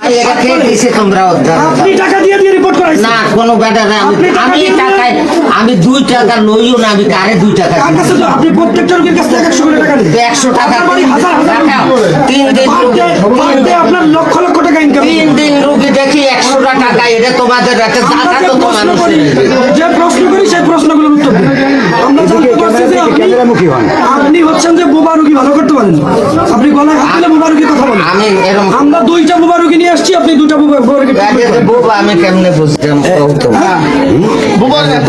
আপনি টাকা দিয়ে রিপোর্ট করাইছেন না কোনো ব্যাটা না আমি টাকায় আমি 2 টাকা লইও না আমি কারে 2 টাকা কার কাছে তো আপনি প্রত্যেকটা রোগীর কাছ থেকে 100 করে টাকা নেন 100 টাকা আপনার বাড়ি হাজার হাজার রোগী। 3 দিন পার ডে আপনার লক্ষ লক্ষ টাকা ইনকাম 3 দিন রোগী দেখি 100 টাকা এটা তোমাদের একটা জায়গা তো তো মানুষ যে প্রশ্ন করি সেই প্রশ্নগুলোর উত্তর দিন আমরা জানতে পারছি যে আপনি হচ্ছেন যে বোবা রোগী ভালো করতে পারেন আপনি গলায় হাত দিলে বোবা রোগী কথা বলেন আমি এরকম আমরা 2টা বোবা রোগী নিয়ে আসছি আপনি 2টা বোবা রোগী বোবা আমি কেমনে বুঝতাম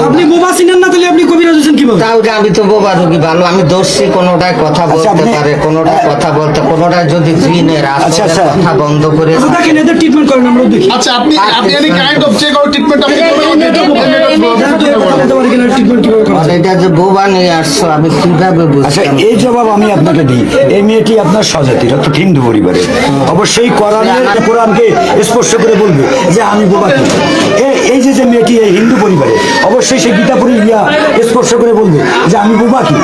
আপনি বোবা চিনেন না তাহলে আপনি কবিরাজ হচ্ছেন কিভাবে তাও আমি তো বোবা রোগী ভালো আমি দর্শি কোনোটায় কথা বলতে পারে কোনোটায় কথা বলতে কোনোটায় যদি জিনের আসলে কথা বন্ধ করে দেখেন এদের ট্রিটমেন্ট করেন আমরা দেখি আচ্ছা আপনি any kind of check out treatment আপনি এটা যে বোবা নিয়ে আসছো আমি কিভাবে আচ্ছা বুঝতাম এই জবাব আমি আপনাকে দিই এই মেয়েটি আপনার স্বজাতির অর্থাৎ হিন্দু পরিবারে অবশ্যই কোরআনকে স্পর্শ করে বলবে যে আমি বোবা কি এই যে মেয়েটি এই হিন্দু পরিবারে অবশ্যই সে গীতা পড়ে স্পর্শ করে বলবে যে আমি বোবা কি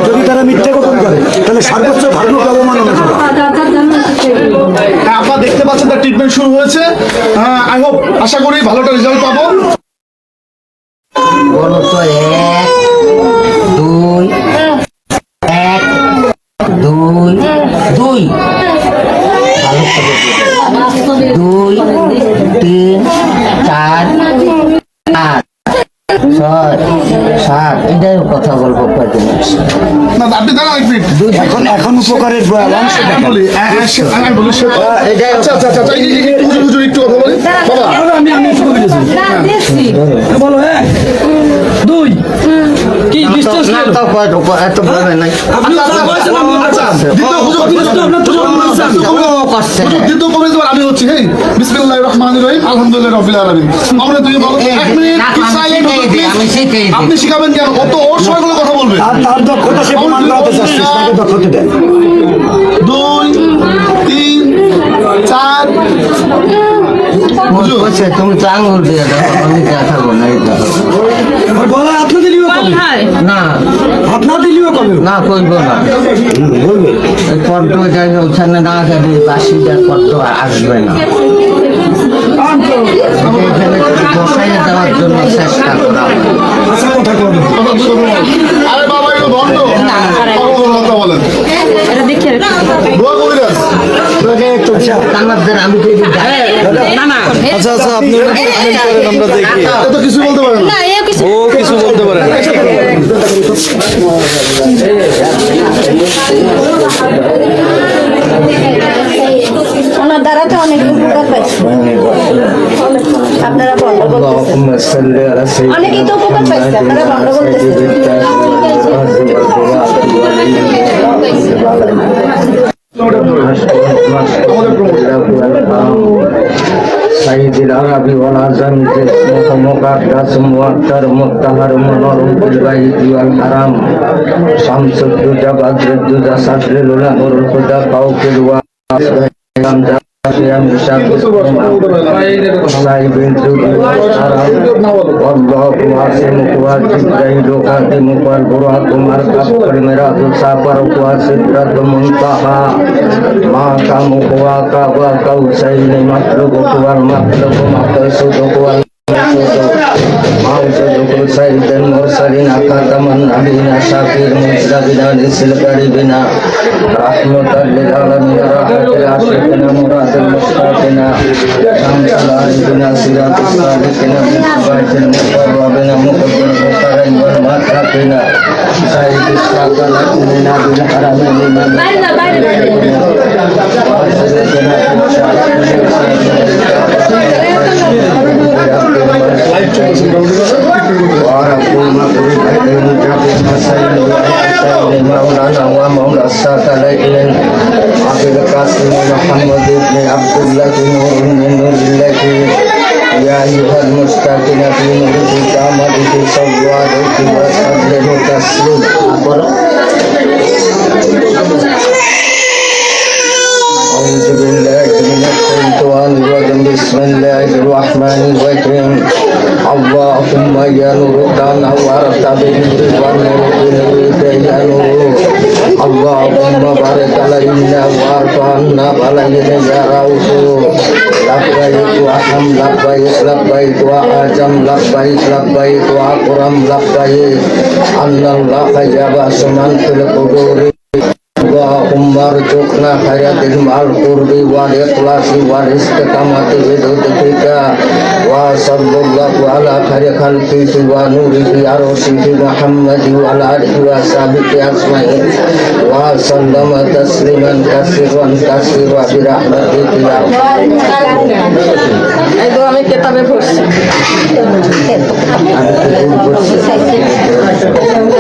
যদি তারা মিথ্যা গোপন করে তাহলে সর্বোচ্চ ভাগ্যকে অবমাননা করে আপনারা দেখতে পাচ্ছেন তার ট্রিটমেন্ট শুরু হয়েছে আই হোপ আশা করি ভালো একটা রেজাল্ট পাবো বলো তো 1 2 1 2 2 2 3 4 5 6 7 এটাই কথা বলবো কয়দিন না আপনি দাঁড়ান এক মিনিট এখন উপকারের অংশ বলি আমি বলি আচ্ছা আচ্ছা আচ্ছা হুজুর একটু কথা বলি বাবা আমি একটু কবিরাজ বলো 1 2 কি ডিসটেন্স না তো এত বলবে নাই আপনি বলছেন আমি দ্বিতীয় কবিরাজ আমি হচ্ছি হেই বিসমিল্লাহির রহমানির রহিম আলহামদুলিল্লাহ রাব্বিল আলামিন আমরা দুই বলো 1 মিনিট আমি শিখাই আপনি শিখাবেন কেন অত ওর সবগুলো কথা বলবে আর তার দক্ষতা সে প্রমাণ করাতে চাচ্ছে তাকে দক্ষতা দেন 2 3 4 হুজুর তুমি তো আঙুল দিয়ে দাও আমি দেখাবো না এটা বলা আপনি দিলিও কবে না আপনি দিলিও কবে না কইব না বলবে এই পদ্ম যাই ওখানে না গেলে বাসিদার পদ্ম আসবে না এখানে বসাইয়ে দেওয়ার জন্য চেষ্টা করা হয়। আরে বাবা একটু বন্ধ কথা বলেন দোয়া কবিরাজ কান্নাদের আমি তো এই যে আচ্ছা আচ্ছা আপনি আমরা দেখি এত কিছু বলতে পারেন না ও কিছু বলতে পারে না ওনার দ্বারা তো অনেক উপকার পাইছে আপনারা বন্ধ করতেছেন অনেকেই তো উপকার পাইছে আপনারা বন্ধ করতেছেন سيد العرب والعزم مقدس مؤثر مطهر منور بالبيت والحرام شمس الدجى بدر الدجى صدر العلا نور الهدى فوق الواسع صاحب والله واسمك وجبريل قادمك والبراق مركب والمراض سافر وسدرة منتهى ما كمك وكاب قوسين مطلبك والمطلب مقصودك موجودك سيد المرسلين خاتم النبيين شفيع المذنبين انس الغريبين رحمة للعالمين راحة العاشقين مراد المشتاقين شمس العارفين سراج الصالحين مصباح المقربين مقدم المقربين والمتقين سيد الثقلين بالحرمين مولانا ومولى الثقلين أبي القاسم محمد بن عبد الله نور من نور الله يا أيها المشتاقين في نور كامله صلوا عليه وسلموا تسليما أعوذ بالله من الشيطان الرجيم بسم الله الرحمن الرحيم اللهم يا نور نورت بنور ونور بنورك يا نور اللهم بارك علينا وارض عنا علينا يا رؤوف لبيك وأحم لبيك لبيك وأعجم لبيك لبيك وأكرم لبيك أن الله يبعث من في القبور اللهم ارزقنا حياة مع القرب والإخلاص والاستقامة بلطفك وصلى الله على خير خلقه ونوره عرشه محمد وعلى آله وصحبه أجمعين وسلم تسليما كثيرا كثيرا برحمتك يا একদম আমি কেতাবে পড়ছি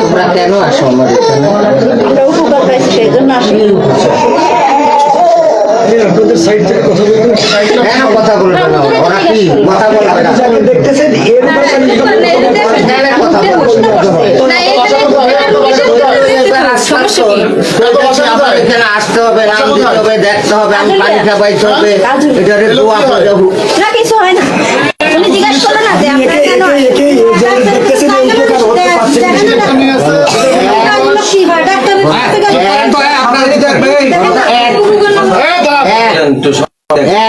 তোমরা কেন আসো আমার এখানে? আমরা উপকার পাইছি সেই জন্য আসি আপনাদের সাইড থেকে কথা বলতে কেন কথা বলবে না? ওরা কি কথা বলবে না? দেখতেছেন এর কেন কথা বলবে না? আবার এখানে আসতে হবে, নাম দিতে হবে, দেখতে হবে, আমি পানি খাবাইতে হবে, এটারে দোয়া করে হোক। না কিছু হয় না তুমি জিজ্ঞাসা করো না যে আপনার কেন দেখতেছেন এই উপকার হতে পারছে কি হয় ডাক্তারের কাছে গেলে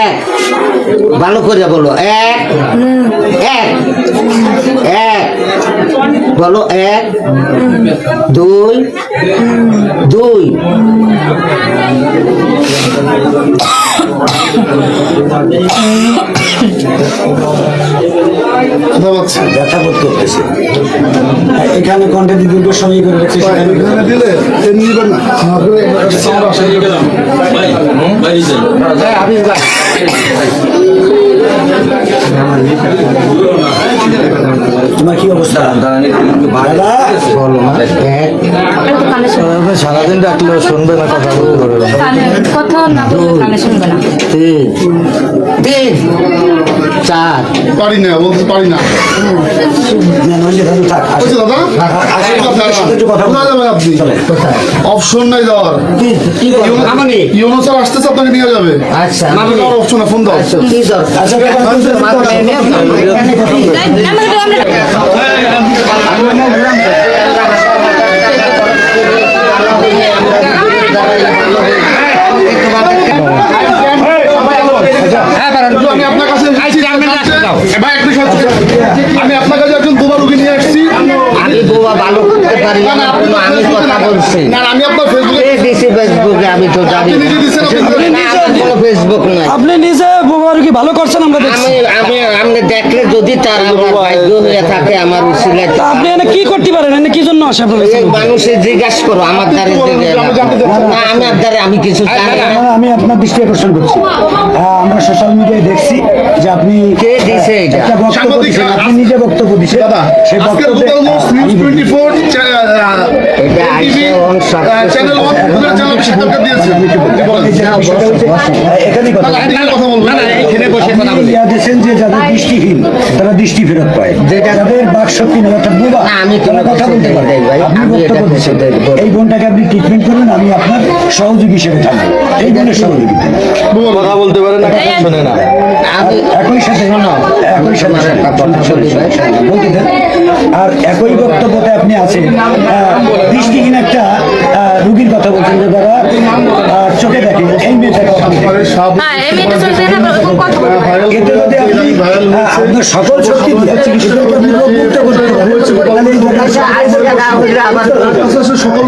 এক ভালো করে বলো এক এক এক বলো এক দুই দুই কথা বলছি ব্যথা বোধ করতেছে এখানে কণ্ঠে দীর্ঘ সময় করে রাখছে সেখানে এখানে দিলে এমনি নিবেন না সাউন্ড আসে তোমার কি অবস্থা দাদা বলো না সারাদিন ডাকলেও শুনবে না, কথা বলতে পারবে না। কথা না বললে কানে শুনবে না তিন তিন চার পারি না, বলতে পারি না। থাক বুঝছি দাদা? কোথায় যাবেন আপনি? অপশন নাই যাওয়ার। ইউনো স্যার আসতেছে, আপনাকে নিয়ে যাবে। আচ্ছা অপশনে ফোন দাও। কি দরকার আমি আপনার কাছে ভাই, একটু সত্যি, আমি আপনার কাছে একজন বোবা রোগী নিয়ে আসছি। আমি বোবা ভালো করতে পারি না, আমি কথা বলছি না, আমি আপনার ফেসবুকে দিছি ফেসবুকে, আমি তো জানি নিজে দিচ্ছেন, না, আমার কোনো ফেসবুক নাই। আপনি নিজে বোবা রুগী ভালো করছেন আমরা দেখছি আমি আমি দেখলে যদি তার আমার ভাগ্য হয়ে থাকে আমার উচিলায়, তা আপনি এনে কি করতে পারেন এনে কি জন্য আসে আপনার কাছে? মানুষের জিজ্ঞাসা করো আমার দ্বারে না, আমার দ্বারে আমি কিছু জানি না। আমি আপনার দৃষ্টি আকর্ষণ করছি আমরা সোশ্যাল মিডিয়ায় দেখছি যে আপনি কে দিছে এটা? একটা বক্তব্য সাংবাদিক দিচ্ছেন, আপনি নিজে বক্তব্য দিচ্ছেন দাদা, সেই আজকের বক্তব্যে Google News, News 24 এটা আইসে অন চ্যানেল 1 চ্যানেল সাক্ষাৎকার দিয়েছে। এখানে কথা কথা বলবেন দিয়েছেন যে যাদের দৃষ্টিহীন তারা দৃষ্টি ফেরত পায়, যাদের বাকশক্তি নেই অর্থাৎ বোবা না, আমি কোনো তারা কথা কিছু বলতে পারে। দেই ভাই, আপনি আমি এটা বক্তব্য কিছু দিচ্ছেন, দেই। এই বোনটাকে আপনি ট্রিটমেন্ট করবেন, আমি আপনার সহযোগী হিসেবে থাকবো এই বোনের সহযোগিতা কথা বলতে পারে না, কথা শোনে না। আমি একই সাথে একই সাথে তোমার একটা কথা বলি ভাই। বলতে দেন। আর একই বক্তব্যতে আপনি আছেন দৃষ্টিহীন একটা রুগীর কথা বলছেন যে তারা চোখে দেখেন এই মেয়েটাকে হ্যাঁ এই মেয়েটা চলছে না কথা বলতে পারে এতে যদি আপনি আপনার সকল শক্তি দিয়ে আপনি রোগ মুক্ত করতে পারেন তাহলে এই বোনটা আজকে না হইলে আবার সকল